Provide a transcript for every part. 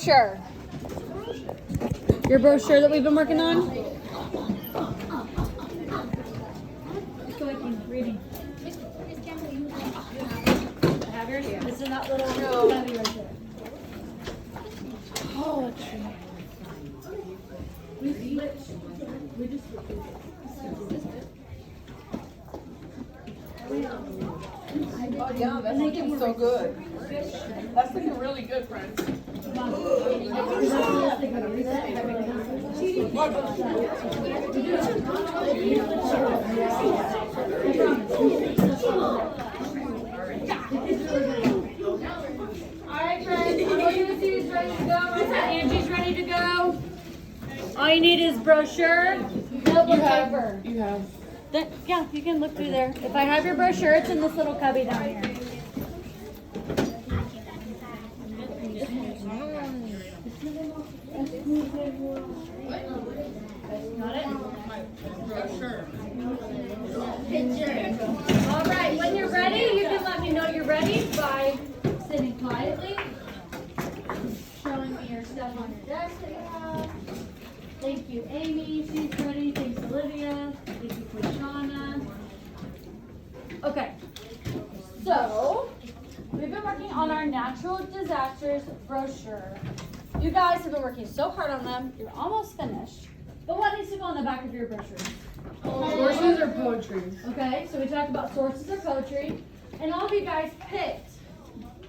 Sure. Your brochure that we've been working on? Reading. I have yours. This is that little cubby right there. Poetry. Oh yeah, that's looking so good. That's looking really good, friends. Alright, friends, I'm looking to see who's ready to go. Angie's ready to go. All you need is brochure, notebook paper. You have. Yeah, you can look through there. If I have your brochure, it's in this little cubby down here. Got it? All right, when you're ready, you can let me know you're ready by sitting quietly, showing me your stuff on your desk that you have. Thank you, Amy. She's ready. Thanks, Olivia. Thank you, Quishana. Okay, so we've been working on our natural disasters brochure. You guys have been working so hard on them. You're almost finished. But what needs to go on the back of your brochure? Sources or poetry? Okay, so we talked about sources of poetry. And all of you guys picked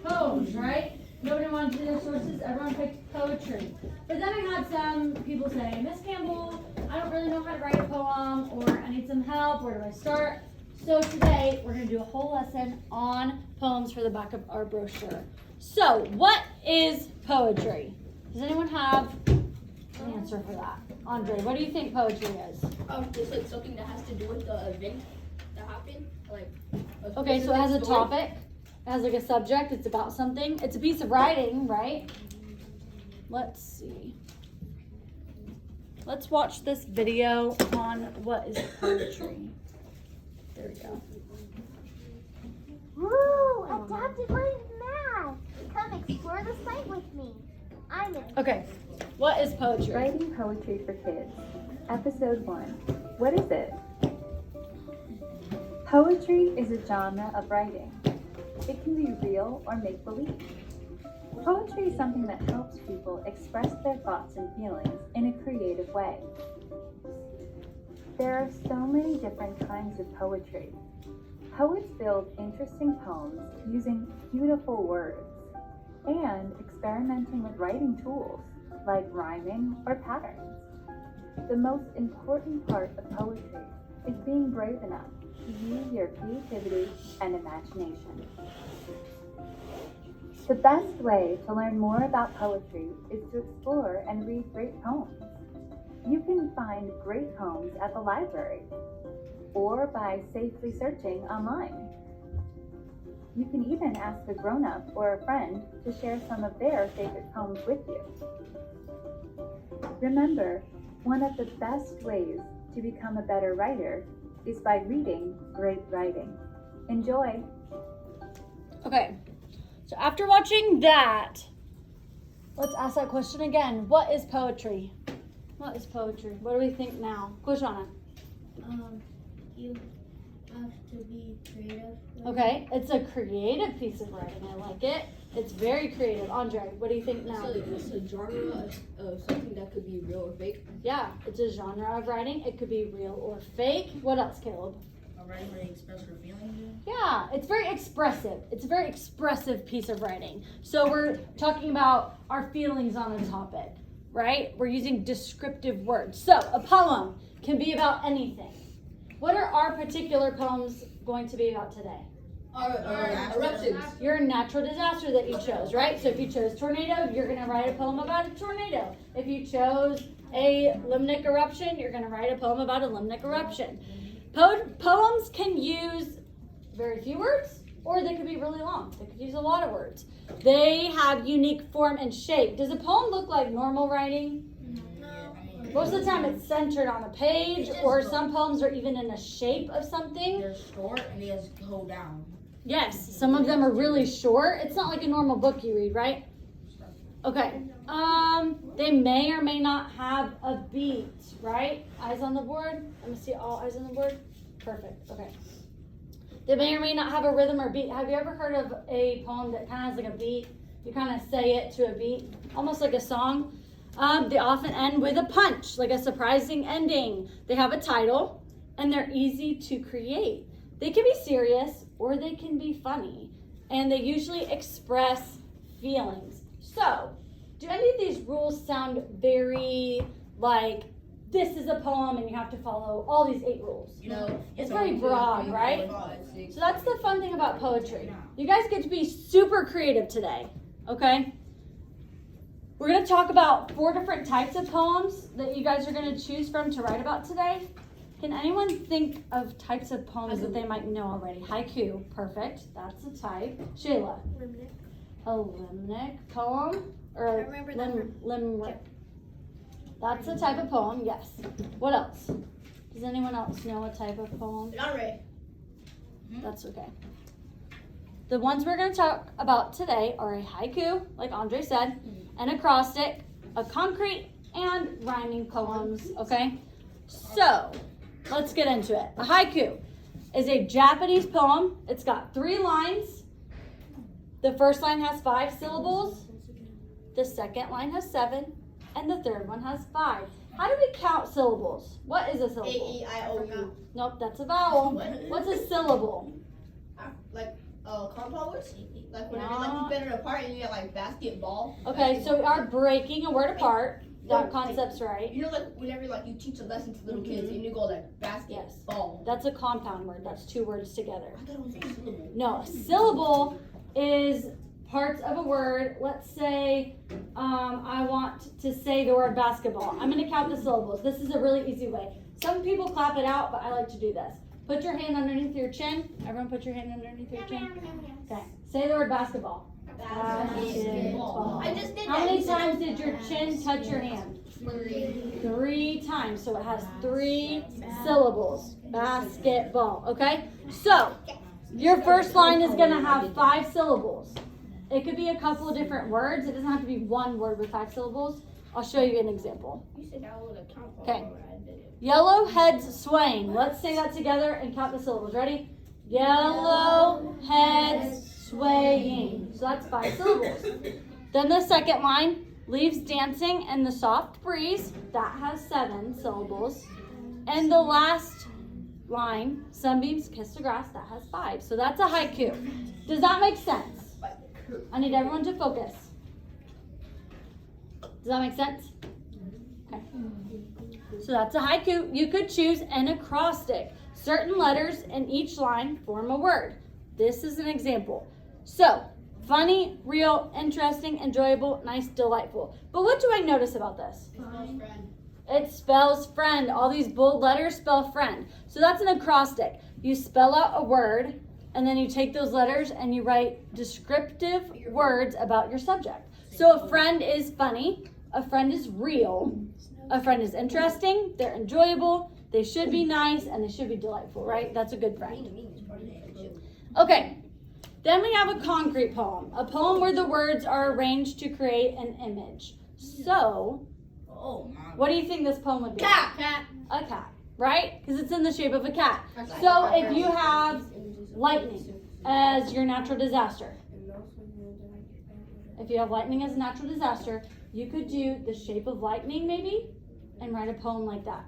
poems, right? Nobody wanted to do their sources. Everyone picked poetry. But then I had some people say, Miss Campbell, I don't really know how to write a poem, or I need some help. Where do I start? So today, we're going to do a whole lesson on poems for the back of our brochure. So, what is poetry? Does anyone have an answer for that? Andre, what do you think poetry is? Just like something that has to do with the event that happened. Like. Okay, so it has a topic. It has like a subject. It's about something. It's a piece of writing, right? Let's see. Let's watch this video on what is poetry. There we go. Woo! Adapted Learning Math! Come explore the site with me. I'm in. Okay, what is poetry? Writing Poetry for Kids, Episode 1. What is it? Poetry is a genre of writing. It can be real or make-believe. Poetry is something that helps people express their thoughts and feelings in a creative way. There are so many different kinds of poetry. Poets build interesting poems using beautiful words and experimenting with writing tools like rhyming or patterns. The most important part of poetry is being brave enough to use your creativity and imagination. The best way to learn more about poetry is to explore and read great poems. You can find great poems at the library or by safely searching online. You can even ask a grown-up or a friend to share some of their favorite poems with you. Remember, one of the best ways to become a better writer is by reading great writing. Enjoy! Okay, so after watching that, let's ask that question again. What is poetry? What is poetry? What do we think now? Quishana. You have to be creative. Okay, it's a creative piece of writing. I like it. It's very creative. Andre, what do you think now? It's a genre of something that could be real or fake. Yeah, it's a genre of writing. It could be real or fake. What else, Caleb? A writing where you express your feelings. Yeah, it's very expressive. It's a very expressive piece of writing. So we're talking about our feelings on a topic, right? We're using descriptive words. So a poem can be about anything. What are our particular poems going to be about today? Eruptions. Your natural disaster that you chose, right? So if you chose tornado, you're going to write a poem about a tornado. If you chose a limnic eruption, you're going to write a poem about a limnic eruption. Poems can use very few words, or they could be really long. They could use a lot of words. They have unique form and shape. Does a poem look like normal writing? Most of the time it's centered on a page, or some poems are even in a shape of something. They're short and they just go down. Yes, some of them are really short. It's not like a normal book you read, right? Okay. They may or may not have a beat, right? Eyes on the board. Let me see all eyes on the board. Perfect. Okay. They may or may not have a rhythm or beat. Have you ever heard of a poem that kind of has like a beat? You kind of say it to a beat, almost like a song. They often end with a punch, like a surprising ending. They have a title, and they're easy to create. They can be serious or they can be funny, and they usually express feelings. So, do any of these rules sound very like this is a poem and you have to follow all these 8 rules? No. It's very broad, right? So that's the fun thing about poetry. You guys get to be super creative today, okay? We're going to talk about 4 different types of poems that you guys are going to choose from to write about today. Can anyone think of types of poems that they might know already? Haiku, perfect. That's a type. Shayla? Limerick. A limerick poem? Or I remember that. limerick. That's a type of poem, yes. What else? Does anyone else know a type of poem? Genre. That's okay. The ones we're going to talk about today are a haiku, like Andre said, an acrostic, a concrete, and rhyming poems, okay? So, let's get into it. A haiku is a Japanese poem. It's got 3 lines. The first line has 5 syllables. The second line has 7. And the third one has 5. How do we count syllables? What is a syllable? A-E-I-O-U. Nope, that's a vowel. What's a syllable? Like compound words? Like whenever like you bend it apart and you get like basketball. Okay, so we are breaking a word apart. That concept's right. You know, like whenever like you teach a lesson to little kids and you go like basketball. That's a compound word. That's 2 words together. I thought it was a syllable. No, a syllable is parts of a word. Let's say I want to say the word basketball. I'm going to count the syllables. This is a really easy way. Some people clap it out, but I like to do this. Put your hand underneath your chin. Everyone put your hand underneath your chin. Okay. Say the word basketball. Basketball. I just did How that. many times did your chin touch your hand? 3 times. So it has 3 syllables. Basketball. Okay? So, your first line is going to have 5 syllables. It could be a couple of different words. It doesn't have to be one word with 5 syllables. I'll show you an example. You said that was a compound. Okay. Yellow heads swaying. Let's say that together and count the syllables. Ready? Yellow heads swaying. So that's 5 syllables. Then the second line, leaves dancing in the soft breeze. That has 7 syllables. And the last line, sunbeams kiss the grass. That has 5. So that's a haiku. Does that make sense? I need everyone to focus. Does that make sense? Okay. So that's a haiku. You could choose an acrostic. Certain letters in each line form a word. This is an example. So, funny, real, interesting, enjoyable, nice, delightful. But what do I notice about this? It spells friend. All these bold letters spell friend. So that's an acrostic. You spell out a word, and then you take those letters and you write descriptive words about your subject. So a friend is funny, a friend is real, a friend is interesting, they're enjoyable, they should be nice, and they should be delightful, right? That's a good friend. Okay, then we have a concrete poem, a poem where the words are arranged to create an image. So, what do you think this poem would be? Cat. A cat, right? Because it's in the shape of a cat. So if you have lightning as your natural disaster, if you have lightning as a natural disaster, you could do the shape of lightning maybe and write a poem like that.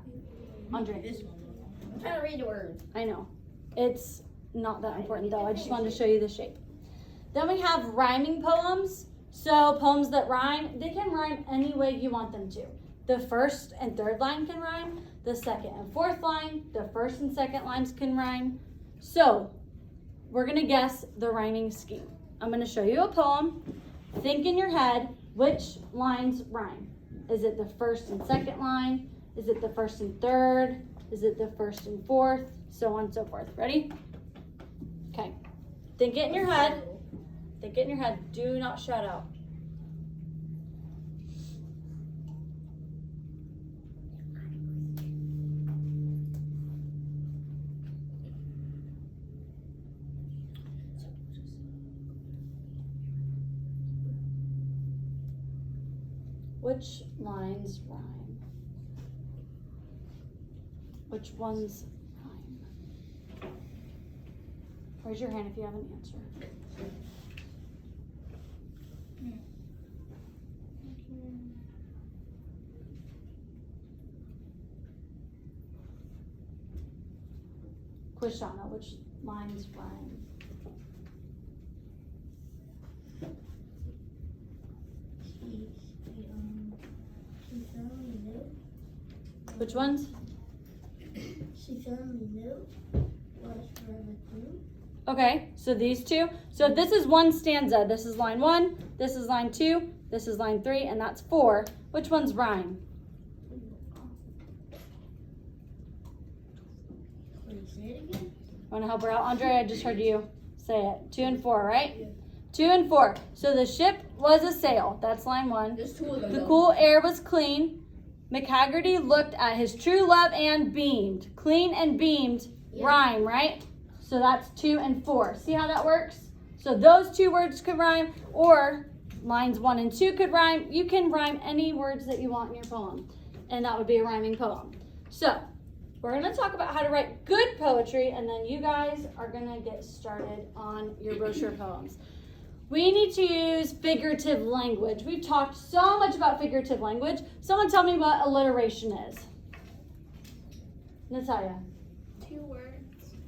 Andre. I'm trying to read the words. I know. It's not that important though. I just wanted to show you the shape. Then we have rhyming poems. So poems that rhyme, they can rhyme any way you want them to. The first and third line can rhyme. The second and fourth line, the first and second lines can rhyme. So we're going to guess the rhyming scheme. I'm going to show you a poem. Think in your head which lines rhyme. Is it the first and second line? Is it the first and third? Is it the first and fourth? So on and so forth. Ready? Okay. Think it in your head. Think it in your head. Do not shout out. Which lines rhyme? Which ones rhyme? Raise your hand if you have an answer. Quishana, which lines rhyme? Which ones? She only knew was for the two. Okay, so these two. So if this is one stanza, this is line 1, this is line 2, this is line 3, and that's 4. Which ones rhyme? Want to help her out, Andre? I just heard you say it. 2 and 4, right? 2 and 4. So the ship was a sail. That's line 1. There's 2 of them. The though. cool air was clean. McHaggerty looked at his true love and beamed. Clean and beamed rhyme, right? So that's 2 and 4. See how that works? So those 2 words could rhyme, or lines 1 and 2 could rhyme. You can rhyme any words that you want in your poem, and that would be a rhyming poem. So we're going to talk about how to write good poetry, and then you guys are going to get started on your brochure poems. We need to use figurative language. We've talked so much about figurative language. Someone tell me what alliteration is. Natalia. 2 words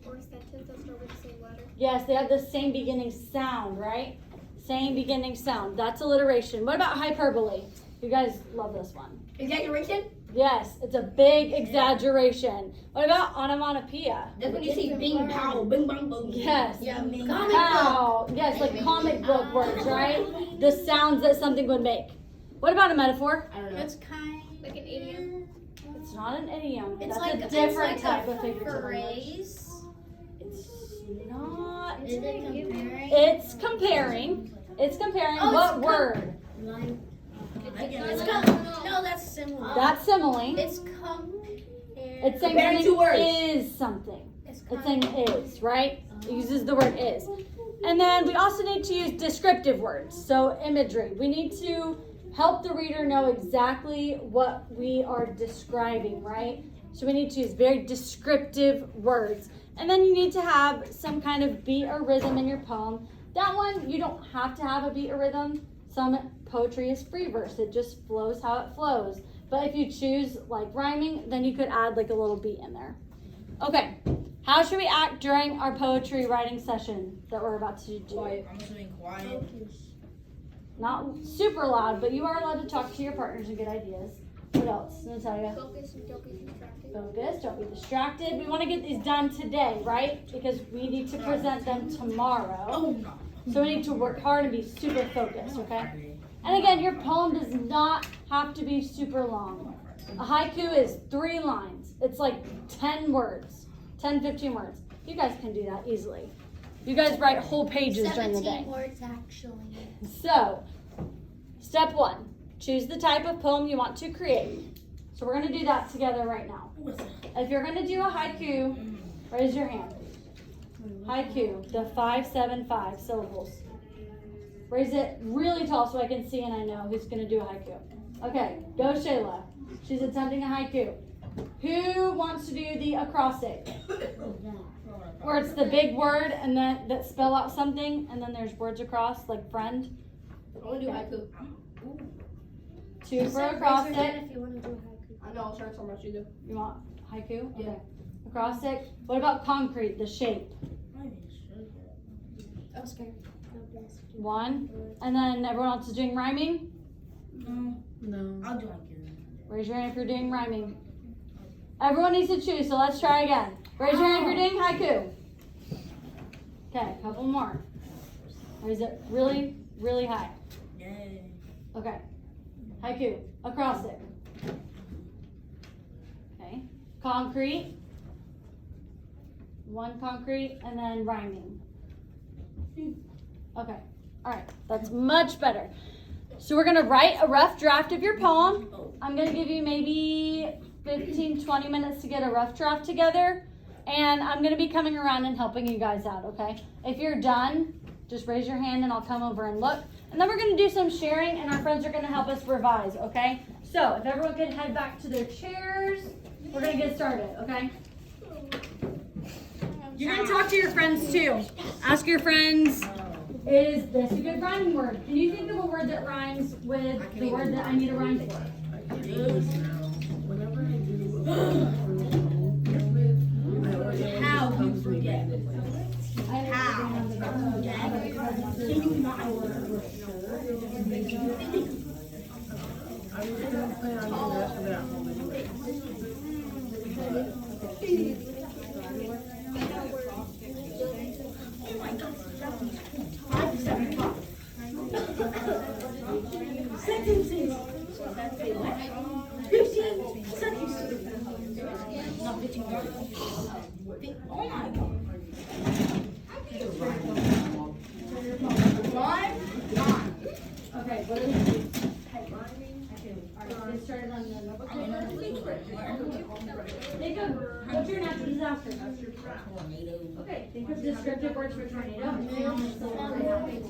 or sentences that start with the same letter. Yes, they have the same beginning sound, right? Same beginning sound. That's alliteration. What about hyperbole? You guys love this one. Exaggeration? Yes, it's a big exaggeration. What about onomatopoeia? That's when you say bing, pow, bing, bang, boom. Yes. Yeah, comic book. Pow. Yes, like comic book words, right? The sounds that something would make. What about a metaphor? I don't know. It's kind like an idiom. It's not an idiom. It's That's like a different it's type like of figurative language. phrase. It's not. Is it comparing? It's comparing. It's comparing Oh, what it's word? No, that's similar. That's simile. It's comparing. It's saying Comparing something 2 words. is something. It's It's saying is, right? It uses the word is. And then we also need to use descriptive words, so imagery. We need to help the reader know exactly what we are describing, right? So we need to use very descriptive words. And then you need to have some kind of beat or rhythm in your poem. That one, you don't have to have a beat or rhythm. Some poetry is free verse. It just flows how it flows. But if you choose like rhyming, then you could add like a little beat in there. Okay, how should we act during our poetry writing session that we're about to do? Quiet. I'm assuming quiet. Not super loud, but you are allowed to talk to your partners and get ideas. What else, Natalia? Focus and don't be distracted. Focus, don't be distracted. We want to get these done today, right? Because we need to present them tomorrow. Oh no. So we need to work hard and be super focused, okay? And again, your poem does not have to be super long. A haiku is 3 lines. It's like 10 words, 10, 15 words. You guys can do that easily. You guys write whole pages during the day. 17 words actually. So, step 1, choose the type of poem you want to create. So we're going to do that together right now. If you're going to do a haiku, raise your hand. Haiku, the 575 syllables. Raise it really tall so I can see and I know who's going to do a haiku. Okay, go Shayla. She's attempting a haiku. Who wants to do the acrostic? Where it's the big word and then that spell out something and then there's words across like friend. I want to do haiku. 2 for acrostic. If you want to do a haiku. I know, I'll try so much you do. You want haiku? Yeah. Okay. Acrostic. What about concrete, the shape? I'm scared. 1. And then everyone else is doing rhyming? No. I'll do haiku. Raise your hand if you're doing rhyming. Everyone needs to choose, so let's try again. Raise your hand if you're doing haiku. Okay, a couple more. Raise it really, really high. Yay. Okay. Haiku. Acrostic. Okay. Concrete. 1 concrete, and then rhyming. Okay. All right. That's much better. So we're going to write a rough draft of your poem. I'm going to give you maybe 15, 20 minutes to get a rough draft together. And I'm going to be coming around and helping you guys out, okay? If you're done, just raise your hand and I'll come over and look. And then we're gonna do some sharing and our friends are gonna help us revise, okay? So if everyone could head back to their chairs, we're gonna get started, okay? You're gonna talk to your friends too. Ask your friends, is this a good rhyming word? Can you think of a word that rhymes with the word that I need a rhyme for? How you forget? Sentences. 15 sentences. Not 15 words. Oh my god. Okay, what is it? Alright, get started on the notebook paper. Think of, what's your natural disaster? Okay, think of descriptive words for tornado.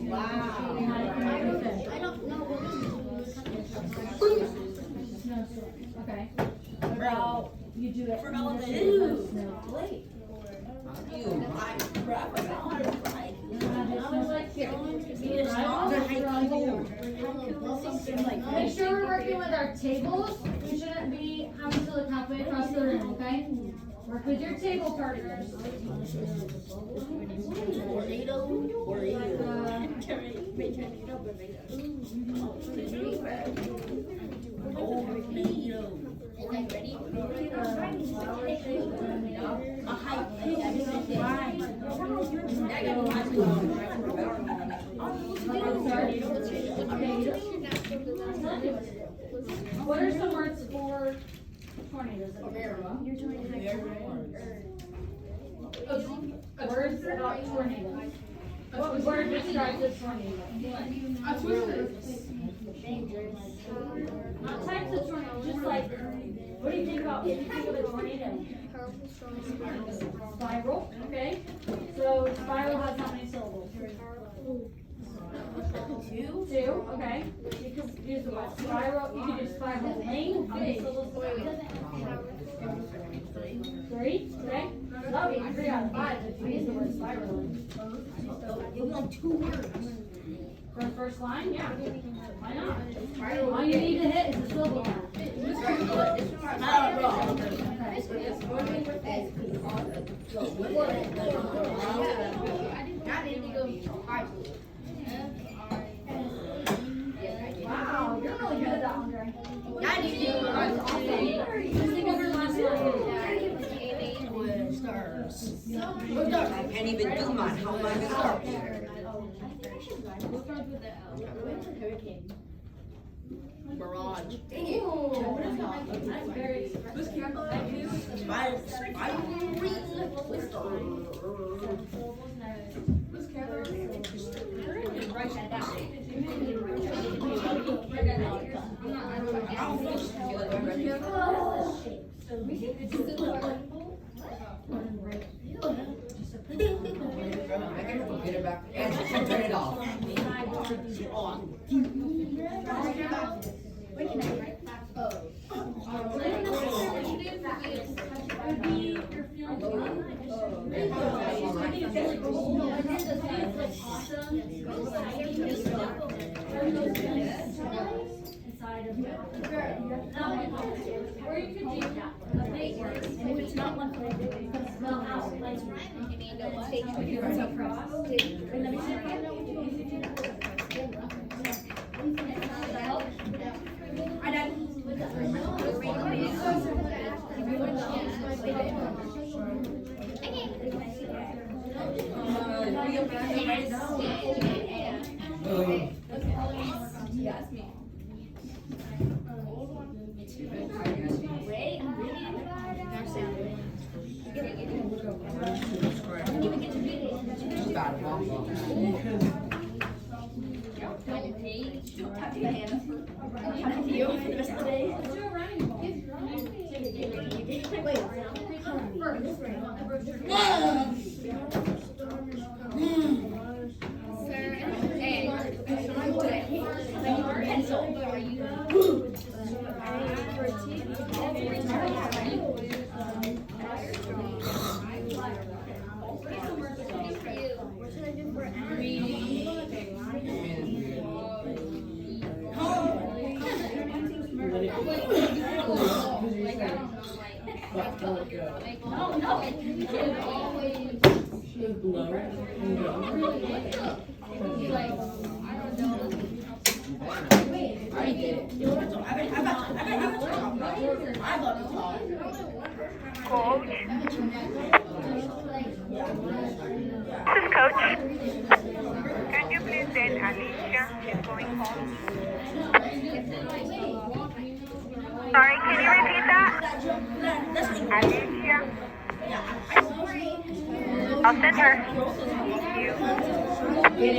Wow. I don't know Snowstorm. Okay. What about you do it in the shape of snowflake? Make sure we're working with our tables. We shouldn't be having to look halfway across the room, okay? Work with your table partners. What are some words for tornadoes? Words about tornadoes. What word describes a tornado? Not types of tornadoes, just like, what do you think about when you think of a tornado? Spiral, okay. So spiral has how many syllables? Two, okay. You could use the word spiral, you could use spiral lane, how many syllables? Three, okay. That would be 3 out of 5 if you use the word spiraling. For the first line, yeah. Why not? All you need to hit is a syllable count. Wow, you're really good at that, Andre. Just think of your last line. I can't even do mine. How am I gonna start? Barrage. Write that down. I can get it back. And turn it off. Or you could do a big word, and if it's not one word, you can spell out like I love to talk. Coach. This is Coach. Could you please send Alicia? She's going home. Sorry, can you repeat that? Alicia. I'll send her. Thank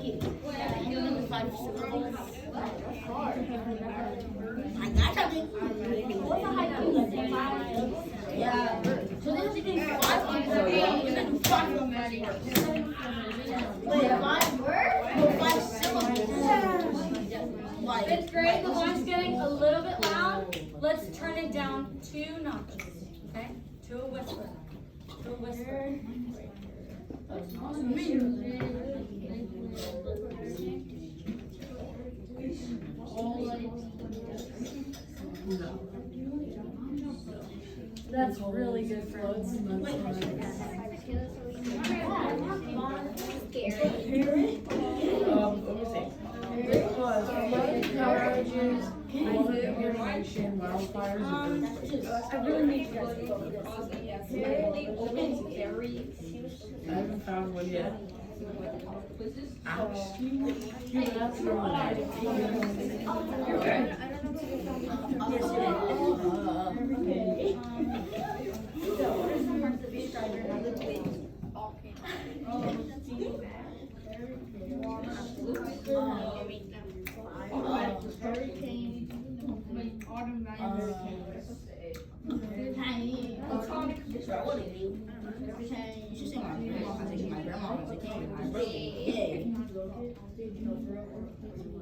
you. Yeah. So then she did 5 words. 5 words? No, 5 syllables. Fifth grade, the one's getting a little bit loud. Let's turn it down 2 notches, okay? To a whisper. To a whisper. That's really good for us. I really need you guys to go over this. I haven't found one yet. Ouch. That's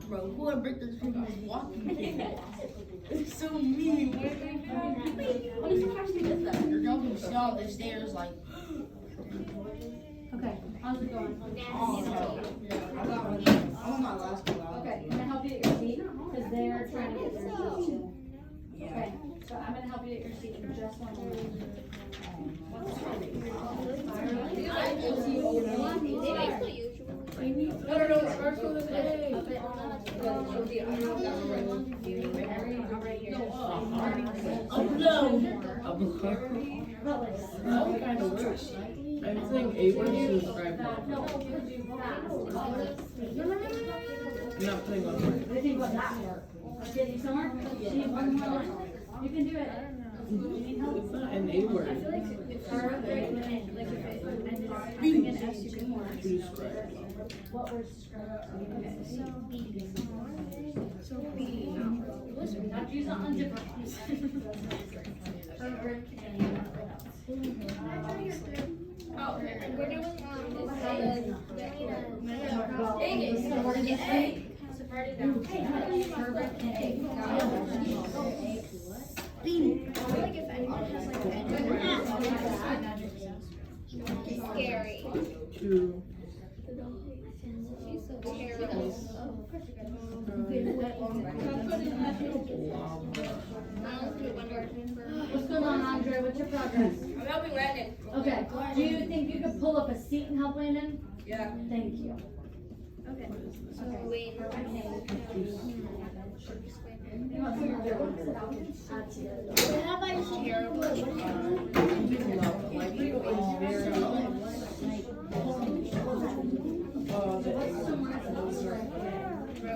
Bro, whoever bricked this people was walking. It's so mean. What is the person who does that? You're jumping down the stairs like. Okay, how's it going? I'm on my last one. Okay, can I help you at your seat? Because they're trying to get their seat too. Okay, so I'm gonna help you at your seat in just one minute. What kind of words? I'm saying 8 words to describe that. I'm not putting one word. I think what that work. Get you somewhere? You need one more line? You can do it. It's not an 8 word. To describe. What words describe? Not use something different. We're doing scary. To. She's so terrible. What's going on, Andre? What's your progress? I'm helping Landon. Okay. Do you think you could pull up a seat and help Landon? Yeah. Thank you. Okay. So wait. How about you terrible?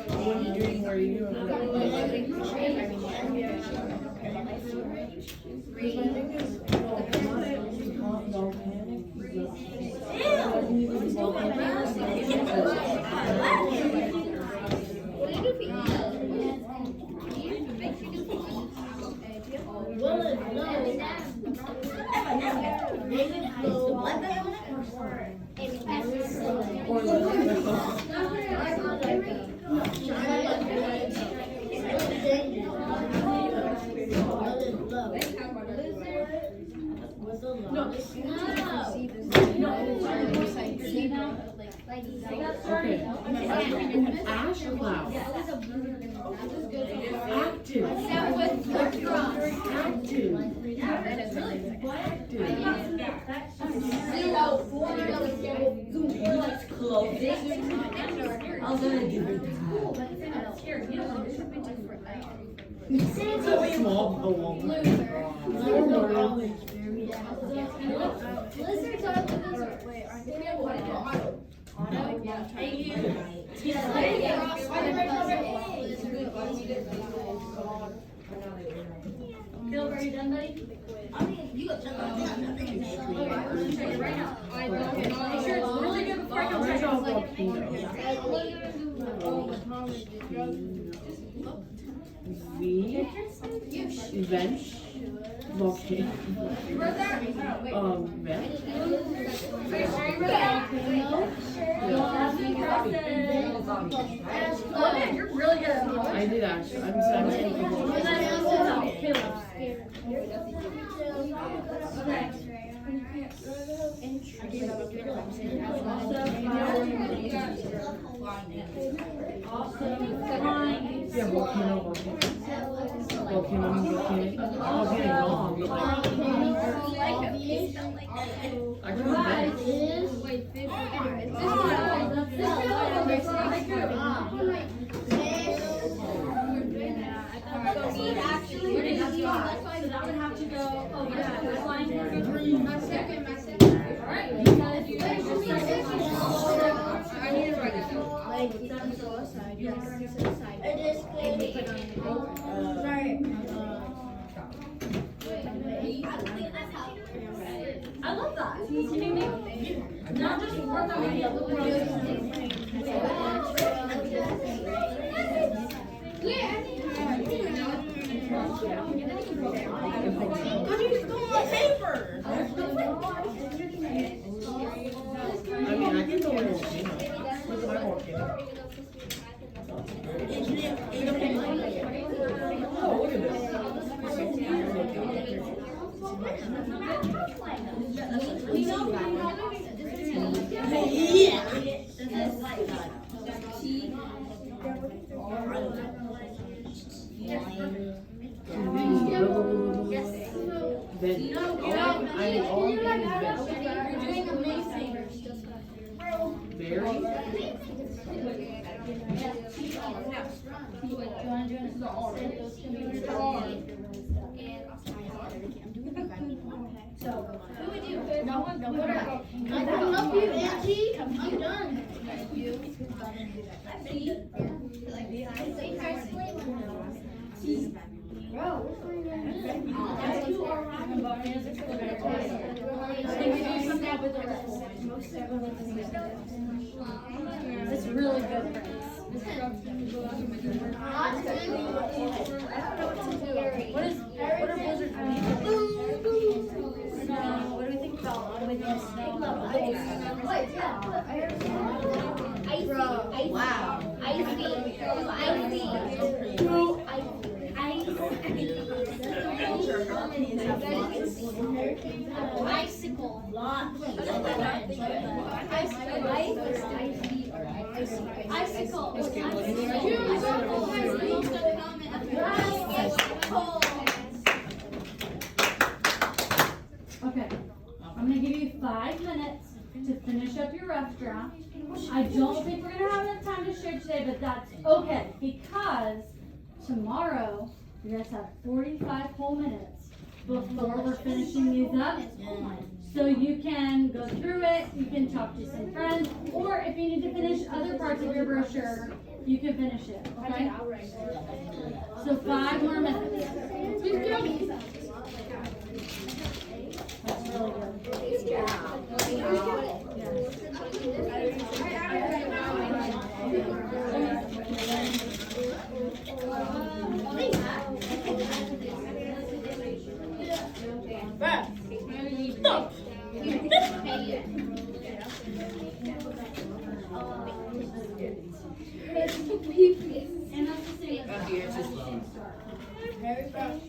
What are you doing? Where are you doing? Okay. Ash cloud. Active. Small balloon. Lizards are lizards. Wait, aren't they? Auto? Caleb, are you done, buddy? You got Okay, I'm gonna show you right now. Make sure it's really good before I go check V. Bench. Okay. Bench. You're really good at it. I did actually. I'm sorry. Yeah, volcano. Oh, getting wrong. I can bench. So that would have to go over that first line. Alright, because you guys just I love that. You can make not just work on the other I mean, I can go with volcano. With my volcano. Oh, look at It's really good, friends. What are blizzards? Snow. What do we think about with the snow level? Wow. Icicle. Okay, I'm gonna give you 5 minutes to finish up your rough draft. I don't think we're gonna have enough time to share today, but that's okay because tomorrow you guys have 45 whole minutes before we're finishing these up. So you can go through it, you can talk to some friends, or if you need to finish other parts of your brochure, you can finish it, okay? So 5 more minutes. That's really good. And that's the same. Very fast.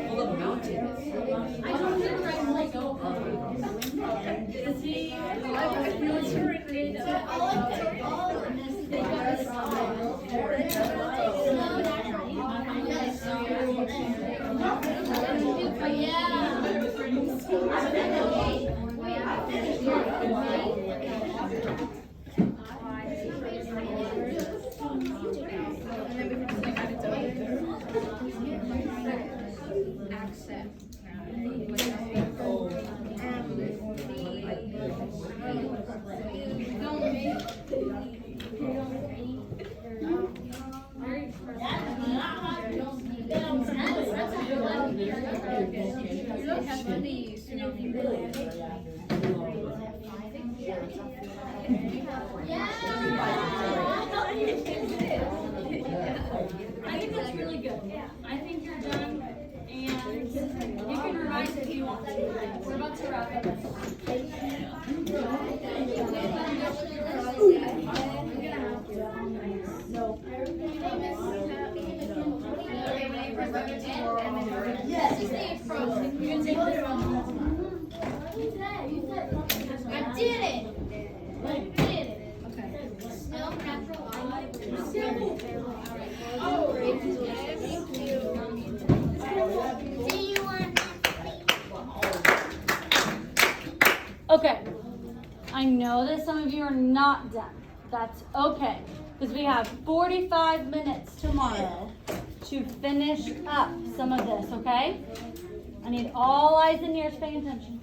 Full of mountains. I think that's really good. I think you're done, and you can revise if you want to. We're about to wrap up. Yes. You can take this one. I did it. I did it. Okay. Snow, natural light. Oh. Do you want Okay. I know that some of you are not done. That's okay. Because we have 45 minutes tomorrow to finish up some of this, okay? I need all eyes and ears paying attention.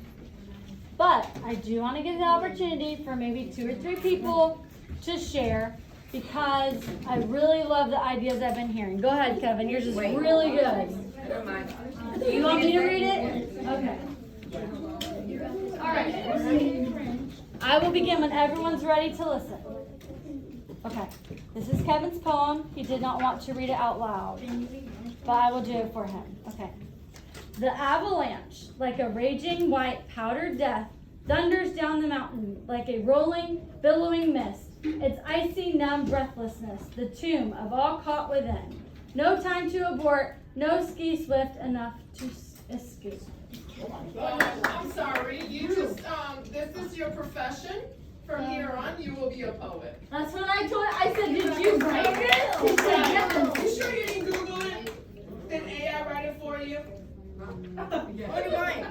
But I do want to give the opportunity for maybe 2 or 3 people to share because I really love the ideas I've been hearing. Go ahead, Kevin. Yours is really good. Never mind. You want me to read it? Okay. All right. I will begin when everyone's ready to listen. Okay. This is Kevin's poem. He did not want to read it out loud, but I will do it for him. Okay. The avalanche, like a raging white powdered death, thunders down the mountain like a rolling, billowing mist. Its icy, numb breathlessness, the tomb of all caught within. No time to abort, no ski swift enough to escape. I'm sorry, you just, this is your profession? From here on, you will be a poet. That's what I told. I said, did you write it? He said, yes. You sure you didn't Google it? Did AI write it for you? Look at mine.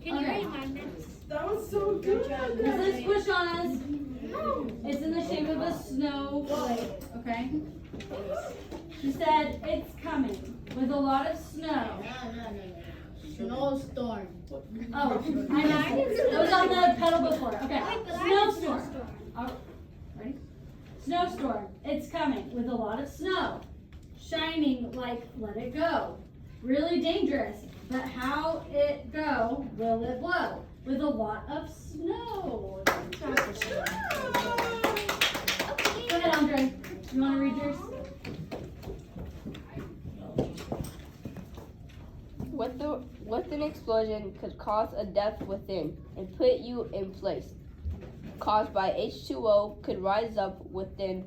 Can you read mine? That was so good. This is Squish on Us. It's in the shape of a snowflake, okay? She said, it's coming with a lot of snow. Snowstorm. Oh, I missed it. It was on the pedal before. Okay. Snowstorm. Oh, ready? Snowstorm. It's coming with a lot of snow. Shining like let it go. Really dangerous. But how it go, will it blow? With a lot of snow. Go ahead, Andre. You want to read yours? With an explosion could cause a death within and put you in place. Caused by H2O could rise up within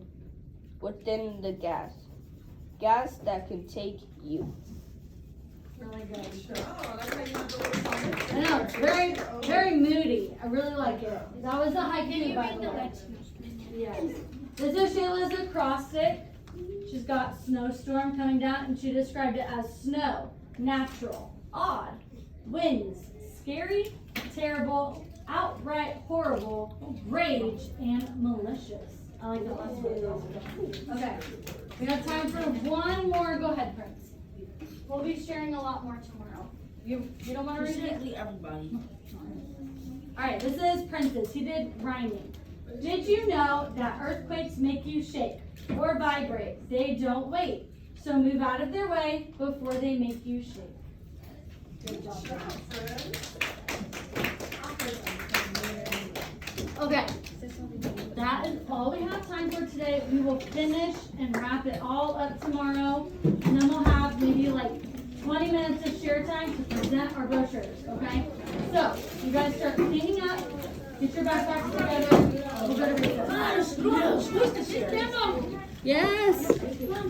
the gas that can take you. Really good. I know, it's very, very moody. I really like it. That was a haiku, by the way. Yes. This is Shayla's acrostic. She's got snowstorm coming down, and she described it as snow, natural, odd, winds, scary, terrible, outright horrible, rage, and malicious. I like that last one. Okay. We have time for one more. Go ahead, Prince. We'll be sharing a lot more tomorrow. You don't want to read it? Everybody. All right, this is Prince's. He did rhyming. Did you know that earthquakes make you shake or vibrate? They don't wait. So move out of their way before they make you shake. Good job. Okay. that is all we have time for today. We will finish and wrap it all up tomorrow. And then we'll have maybe like 20 minutes of share time to present our brochures, okay? So, you guys start cleaning up. Get your backpacks together. We'll go to recess. Yes.